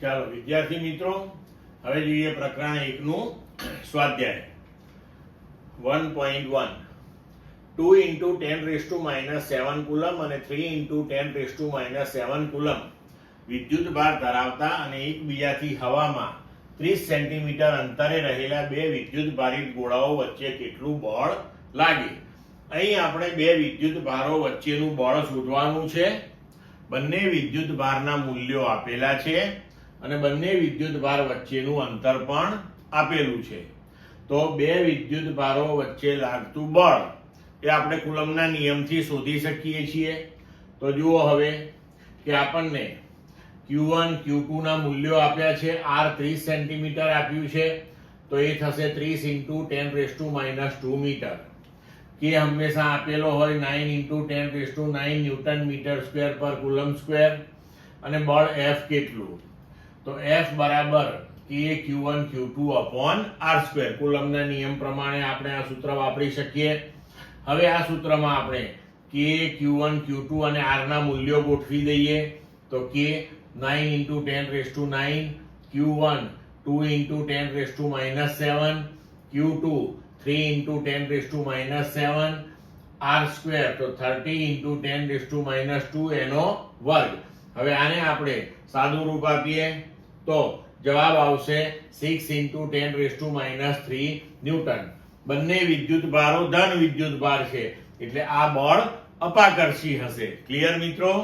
ચાલો વિદ્યાર્થી મિત્રો, હવે જોઈએ પ્રકરણ 1 નું સ્વાધ્યાય 1.1. 2 into 10⁻⁻7 કુલમ અને 3 into 10⁻⁻7 કુલમ વિદ્યુત ભાર ધરાવતા અને એકબીજાથી હવામાં 30 સેન્ટીમીટર અંતરે રહેલા બે વિદ્યુત ભારિત ગોળાઓ વચ્ચે કેટલું બળ લાગે. અહીં આપણે બે વિદ્યુત ભારો વચ્ચેનું બળ શોધવાનું છે. બંને વિદ્યુત ભારના મૂલ્યો આપેલા છે અને બંને વિદ્યુત ભાર વચ્ચેનું અંતર પણ આપેલું છે. તો બે વિદ્યુત ભારો વચ્ચે લાગતું બળ એ આપણે કુલમના નિયમથી શોધી શકીએ છીએ. તો જુઓ હવે કે આપણને Q1 Q2 ના મૂલ્યો આપ્યા છે. R 30 સેન્ટીમીટર આપ્યું છે, તો એ થશે 30 into 10⁻² મીટર. K હંમેશા આપેલો હોય 9 into 10⁻9 ન્યૂટન મીટર સ્ક્વેર પર કુલમ સ્ક્વેર. અને બળ F કેટલું? તો F બરાબર K Q1 Q2 upon R². કુલમના નિયમ પ્રમાણે આપણે આ સૂત્ર વાપરી શકીએ. હવે આ સૂત્રમાં આપણે K Q1 Q2 અને R ના મૂલ્યો ગોઠવી દઈએ. તો K 9 into 10⁻9, Q1 2 into 10⁻⁻7, Q2 3 into 10⁻⁻7, R² તો 30 into 10⁻² એનો વર્ગ. હવે આને આપણે સાદું રૂપ આપીએ તો જવાબ આવશે 6 into 10⁻³ ન્યૂટન. બંને વિદ્યુત ભારો ધન વિદ્યુત ભાર છે એટલે આ બળ અપાકર્ષી હશે. ક્લિયર મિત્રો?